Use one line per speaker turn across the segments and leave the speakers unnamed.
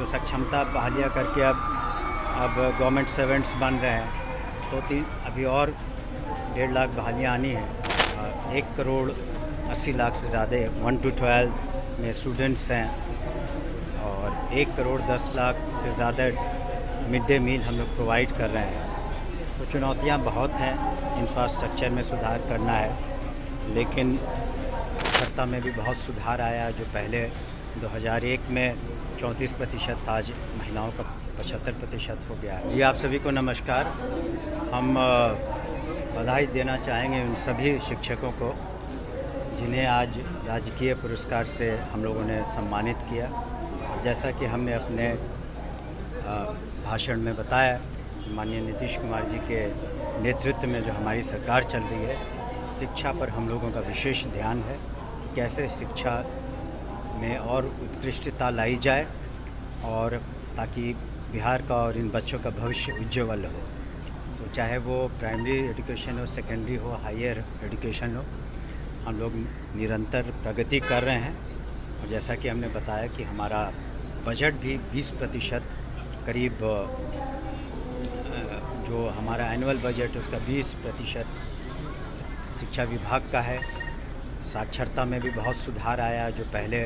जो सक्षमता बहालियाँ करके अब गवर्नमेंट सर्वेंट्स बन रहे हैं, तो अभी और 1.5 लाख बहालियाँ आनी हैं। 1 करोड़ 80 लाख से ज़्यादा 1 to 12 में स्टूडेंट्स हैं और 1 करोड़ 10 लाख से ज़्यादा मिड डे मील हम लोग प्रोवाइड कर रहे हैं। तो चुनौतियाँ बहुत हैं, इंफ्रास्ट्रक्चर में सुधार करना है, लेकिन साक्षरता में भी बहुत सुधार आया। जो पहले 2001 में 34% था, आज महिलाओं का 75% हो गया। जी आप सभी को नमस्कार। हम बधाई देना चाहेंगे उन सभी शिक्षकों को जिन्हें आज राजकीय पुरस्कार से हम लोगों ने सम्मानित किया। जैसा कि हमने अपने भाषण में बताया, माननीय नीतीश कुमार जी के नेतृत्व में जो हमारी सरकार चल रही है, शिक्षा पर हम लोगों का विशेष ध्यान है। कैसे शिक्षा में और उत्कृष्टता लाई जाए और ताकि बिहार का और इन बच्चों का भविष्य उज्ज्वल हो। तो चाहे वो प्राइमरी एजुकेशन हो, सेकेंडरी हो, हायर एजुकेशन हो, हम लोग निरंतर प्रगति कर रहे हैं। और जैसा कि हमने बताया कि हमारा बजट भी 20% करीब, जो हमारा एनुअल बजट उसका 20% शिक्षा विभाग का है। साक्षरता में भी बहुत सुधार आया। जो पहले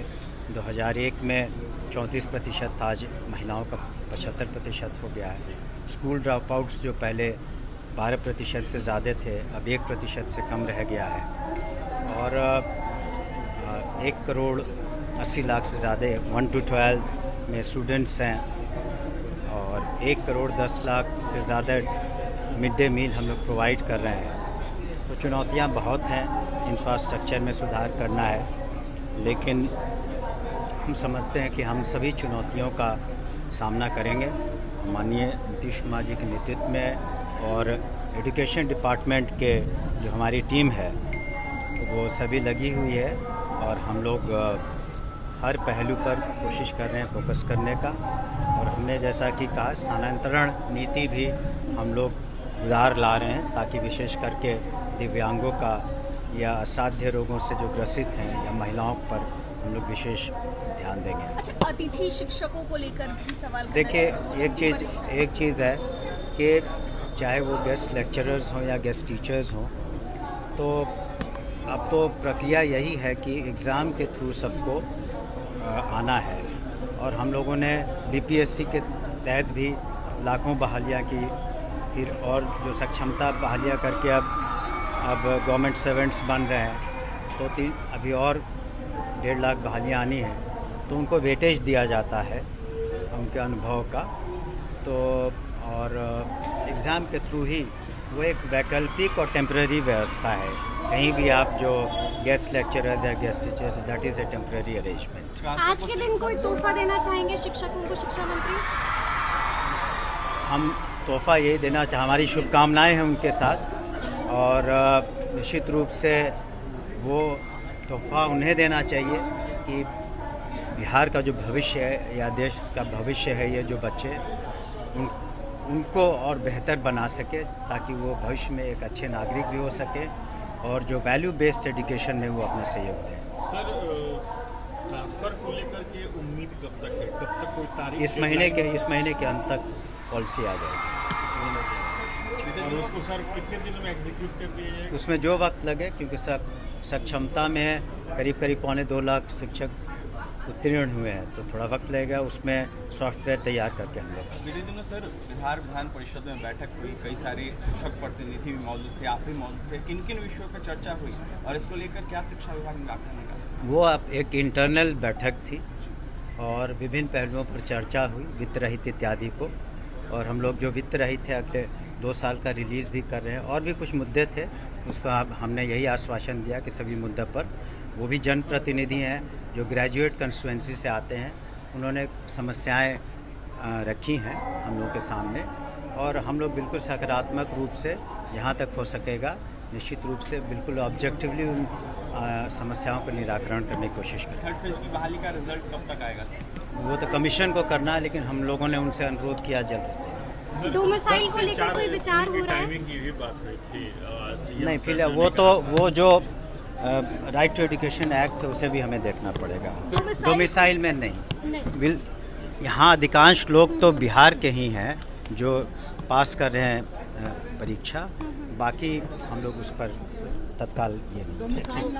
2001 में 34% था, आज महिलाओं का 75% हो गया है। स्कूल ड्रॉप आउट्स जो पहले 12% से ज़्यादा थे, अब 1% से कम रह गया है। और 1 करोड़ 80 लाख से ज़्यादा 1 to 12 में स्टूडेंट्स हैं और 1 करोड़ 10 लाख से ज़्यादा मिड डे मील हम लोग प्रोवाइड कर रहे हैं। तो चुनौतियाँ बहुत हैं, इंफ्रास्ट्रक्चर में सुधार करना है, लेकिन हम समझते हैं कि हम सभी चुनौतियों का सामना करेंगे। माननीय नीतीश कुमार जी के नेतृत्व में और एजुकेशन डिपार्टमेंट के जो हमारी टीम है वो सभी लगी हुई है और हम लोग हर पहलू पर कोशिश कर रहे हैं फोकस करने का। और हमने जैसा कि कहा, स्थानांतरण नीति भी हम लोग उधार ला रहे हैं ताकि विशेष करके दिव्यांगों का या असाध्य रोगों से जो ग्रसित हैं या महिलाओं पर हम लोग विशेष ध्यान देंगे।
अच्छा, अतिथि शिक्षकों को लेकर भी सवाल।
देखिए, एक चीज़ है कि चाहे वो गेस्ट लेक्चरर्स हों या गेस्ट टीचर्स हों, तो अब तो प्रक्रिया यही है कि एग्ज़ाम के थ्रू सबको आना है। और हम लोगों ने बीपीएससी के तहत भी लाखों बहालियाँ की, फिर और जो सक्षमता बहालियाँ करके अब गवर्नमेंट सर्वेंट्स बन रहे हैं, तो अभी और 1.5 लाख बहालियाँ आनी हैं। तो उनको वेटेज दिया जाता है उनके अनुभव का। तो और एग्ज़ाम के थ्रू ही वो एक वैकल्पिक और टेम्परेरी व्यवस्था है। कहीं भी आप जो गेस्ट लेक्चरर्स या guest teacher, that is a temporary arrangement.
आज के दिन कोई तोहफा देना चाहेंगे शिक्षकों को, शिक्षा मंत्री?
हम तोहफा यही देना हमारी शुभकामनाएं हैं उनके साथ, और निश्चित रूप से वो तोहफा उन्हें देना चाहिए कि बिहार का जो भविष्य है या देश का भविष्य है, ये जो बच्चे उनको और बेहतर बना सके, ताकि वो भविष्य में एक अच्छे नागरिक भी हो सके और जो वैल्यू बेस्ड एजुकेशन में वो अपना सहयोग दें।
सर, ट्रांसफ़र को लेकर के उम्मीद कब तक है? कब तक कोई तारीख?
इस महीने के अंत तक पॉलिसी आ जाएगी।
और उसको सर कितने दिन में एग्जीक्यूट कर दिया जाएगा?
उसमें जो वक्त लगे, क्योंकि सक्षमता में करीब 2.25 लाख शिक्षक उत्तीर्ण हुए हैं, तो थोड़ा वक्त लगेगा। उसमें सॉफ्टवेयर तैयार करके हम लोग।
पिछले दिनों सर बिहार विधान परिषद में बैठक हुई, कई सारे शिक्षक प्रतिनिधि भी मौजूद थे, आप भी मौजूद थे। किन किन विषयों पर चर्चा हुई और इसको लेकर क्या शिक्षा विभाग ने आगे निकाला?
वो अब एक इंटरनल बैठक थी और विभिन्न पहलुओं पर चर्चा हुई, वित्त रहित इत्यादि को। और हम लोग जो वित्त रहित थे अगले 2 साल का रिलीज़ भी कर रहे हैं। और भी कुछ मुद्दे थे, उस पर हमने यही आश्वासन दिया कि सभी मुद्दों पर, वो भी जनप्रतिनिधि हैं जो ग्रेजुएट कंस्टिट्यूएंसी से आते हैं, उन्होंने समस्याएं रखी हैं हम लोग के सामने, और हम लोग बिल्कुल सकारात्मक रूप से जहाँ तक हो सकेगा, निश्चित रूप से बिल्कुल ऑब्जेक्टिवली उन समस्याओं का निराकरण करने की कोशिश करें।
थर्ड फेज की बहाली का रिजल्ट कब तक आएगा सर?
वो तो कमीशन को करना है, लेकिन हम लोगों ने उनसे अनुरोध किया जल्द से जल्द।
डोमिसाइल को लेकर कोई विचार हो रहा है?
टाइमिंग की भी बात हुई थी।
नहीं, फिलहाल वो जो राइट टू एजुकेशन एक्ट है उसे भी हमें देखना पड़ेगा। डोमिसाइल में नहीं, यहाँ अधिकांश लोग तो बिहार के ही हैं जो पास कर रहे हैं परीक्षा, बाकी हम लोग उस पर तत्काल ये नहीं